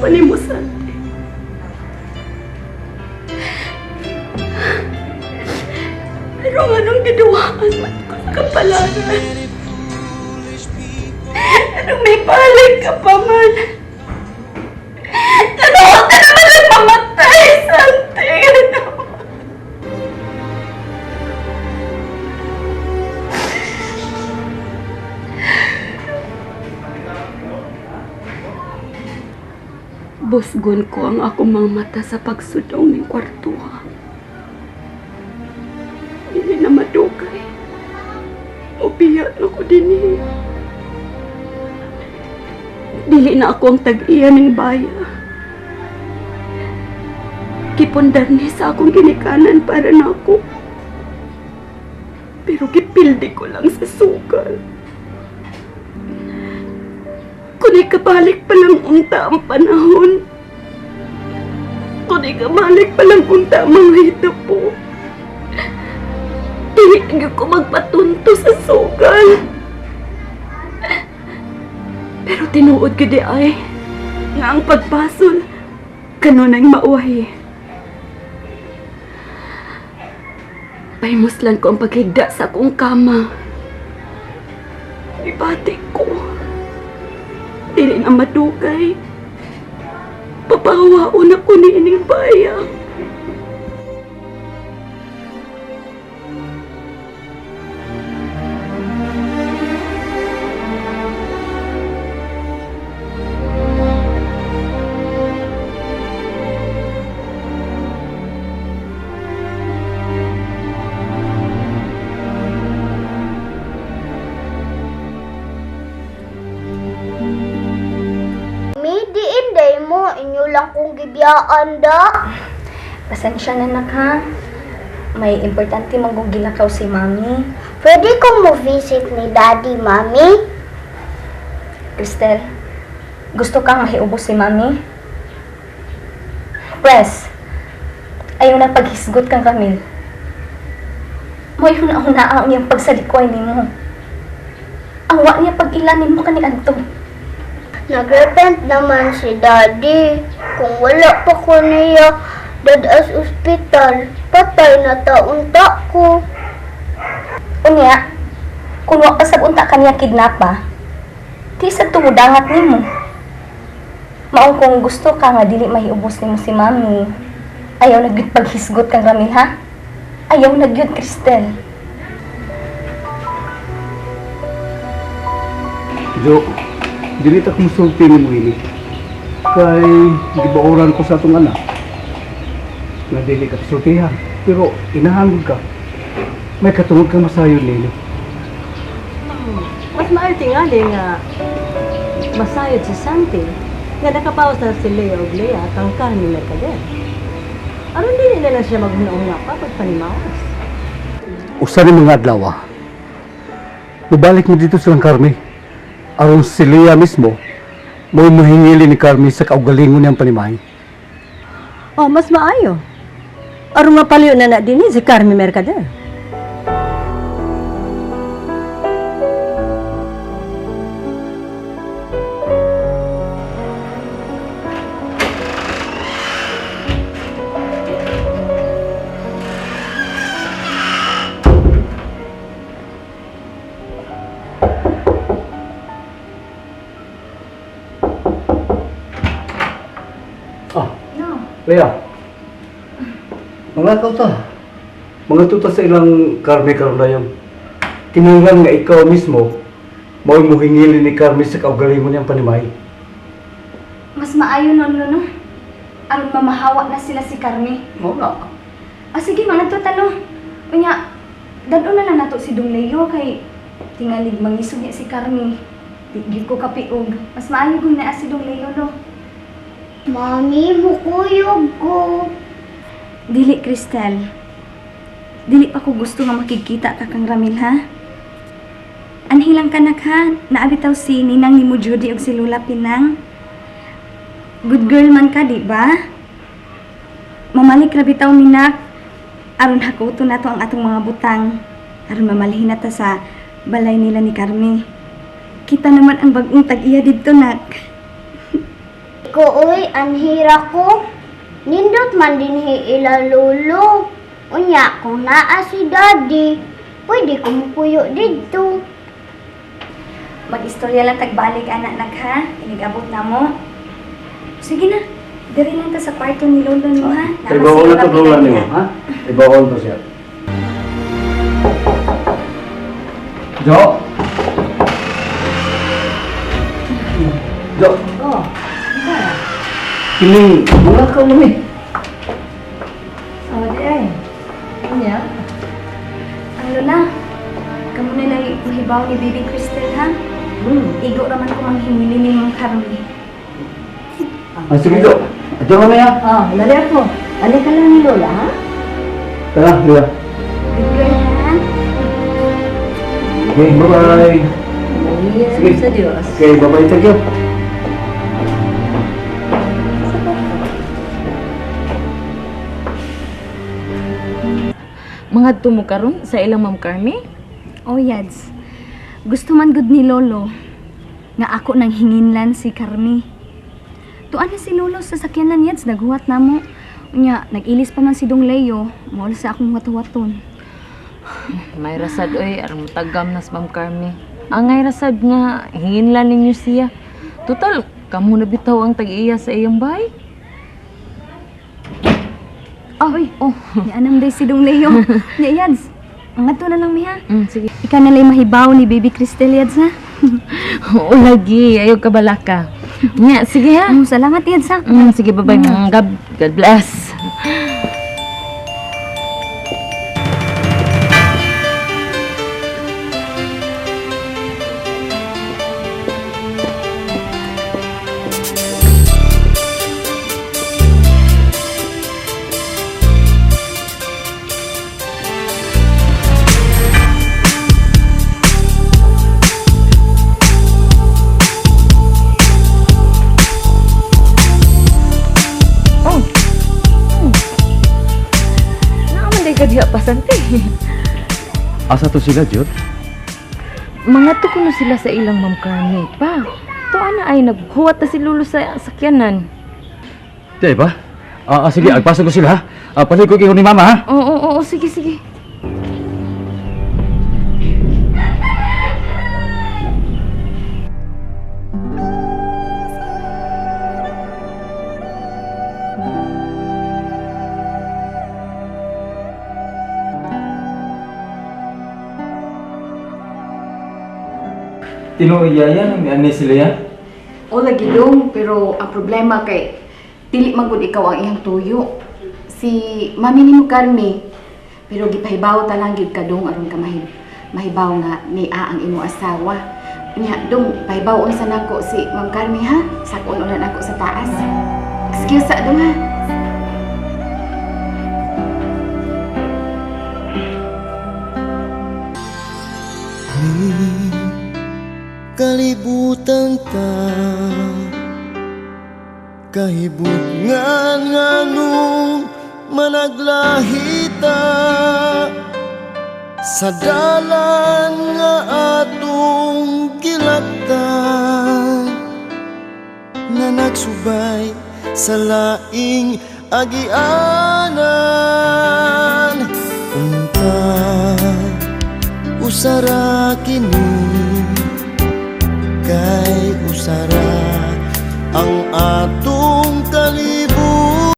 pa ni mo, Santi. Pero anong giduwaan man ko sa kapalaran? Anong may balik ka pa man? Tanaw ka naman lang mamatay, Santi! Ano? Busgon ko ang akong mga mata sa pagsudaw ng kwartuha. Hindi na madugay. Upiyak na ko din eh. Dili na ako ang tag-iya ng baya. Kipundar ni sa akong ginikanan para na ako. Pero kipildi ko lang sa sugal. Kung ikabalik pa lang unta ang panahon. Kung ikabalik pa lang unta ang mga hita po. Dili ko magpatunto sa sugal. Pero tinuod ko di ay nga ang pagpasol kanunay mauwahi. Pahimuslan ko ang paghigda sa akong kama. Ibati ko. Dili na madugay. Papahawaon ako ni ining bayang. Inyo lang kong gibiyaan da. Pasensya na nak ha. May importante mong gilakaw si Mami. Pwede kong mo-visit ni Daddy, Mami? Cristel, gusto kang mahiubos si Mami? Press, ayaw na paghisgot kang Camille. Mo'y huna-huna ang iyang pagsalikway ni mo. Awa niya pag-ilanin mo ka ni Anto. Nag-repent naman si Daddy. Kung wala pa ko niya dadas ospital, patay na taunta ko. Unya, kung wak pa sa unta kaniya kidnapa, di sa tumudangat ni mo. Maong kung gusto ka nga dili mahiubos ni mo si Mami, ayaw nagyud paghisgot kang Ramil ha? Ayaw nagyud, Cristel. Jo, dili ta kumusulti ni mo ini. Kay gibauran ko sa atong anak. Na dili ka sultihan, pero inahangod ka. May katungod kang masayon nilo. Mas maarti nga din nga masayod si Santi nga nakapawas na si Leo ug Lea kang ni Mercader. Aron din na lang siya maghuna-una pa pagpanimawas. Usa ni mga adlaw. Mabalik mo dito sa Carmi. Aron si Lea mismo mo mahingili ni Carmi sa kaugalingon niyang panimahin. Oh, mas maayo. Aron mapaliw na din si Carmi Mercader. Lea, mga kauta, mga tuta sa ilang Carmi Carolayon. Kinanglan nga ikaw mismo, mao mo hingili ni Carmi sa kaugalingon niyang panimahin. Mas maayo nun, no? Aron mamahawa na sila si Carmi. Mao na. Sige, mga nagtutano. Unya, dado na lang nato si Dong Leo kay tingalig mangisog niya si Carmi. Di ko kapiog. Mas maayo kung naa si Dong Leo, no? Mami, bukuyog ko. Dili, Cristel. Dili pa ko gusto nga makikita ka kang Ramil, ha? Anhilang kanak, ha? Naabitaw si Ninang ni mo Judy og si Lula Pinang. Good girl man ka, di ba? Mamalik ra bitaw minak. Aron hakuto na to ang atong mga butang. Aron mamalihin na ta sa balay nila ni Carmi. Kita naman ang bagong tag-iya dito, nak. ko, uy, anhira ko. Nindot man dinhi ila lolo. Unya, kung naa si daddy, pwede ko mupuyo dito. Mag-istorya lang tagbalik anak ha. Inigabot na mo. Sige na. Diri lang ta sa kwarto ni lolo mo ha. Kay bawal na to lola niyo, ha? Kay bawal to siya. Jo! Jo! Oh, Kining, wala ka mo eh. oh, di ay. Unya? Ang lola, kamo na lang mahibaw ni Baby Crystal ha. Igo raman ko manghimili ni mong karmi. Ah, sige Jo. Adyo mo na ya. Oh, lali ako. Ali ka lang ni Lola, ha? Tara, Lea. Good girl ha. Okay, bye-bye. Yes, Sige. sa Diyos. Okay, bye-bye. Thank you. Mga tumukaron sa ilang Ma'am Carmi? Oh yads. Gusto man gud ni lolo nga ako nang hinginlan si Carmi. Tuan na si lolo sa sakyanan yads naghuwat namo. Unya nagilis pa man si Dong Leo, mao sa akong wat-waton. May rasad oy, aram tagam nas Ma'am Carmi. Angay rasad nga hinginlan ninyo siya. Total, kamo na bitaw ang tag-iya sa iyang bahay. Oy, ni anam day si Dong Leo. Nya yads. Angat na lang miha. Sige. Ika na lay mahibaw ni Baby Crystal yads ha. Oo, lagi. Ayaw ka balaka. Nga, sige ha. Salamat yads ha. Sige, bye-bye. God bless. Diha pasante. Asa to sila, Jod? Mga tukuno sila sa ilang Ma'am Carmi pa. Tuan na ay naghuwat na si Lolo sa sakyanan. Di ba? Sige, agpasa ko sila, ha? Palig ko kayo ni Mama, ha? Oo, sige, sige. Tinuiyaya may ani sila ya? O lagi dong, pero ang problema kay dili man gud ikaw ang iyang tuyo. Si mami ni mo Carmi, pero gipahibaw ta lang gyud ka dong aron ka mahibaw nga ni ang imo asawa. Nya dong, pahibaw sa nako si Ma'am Carmi ha. Sakon ulan ako sa taas. Excuse sa dong ha. Kalibutan ta kahibut nganong managlahita sa dalan nga atong gilaktan nga nagsubay sa laing agianan. Unta usara kini kay usara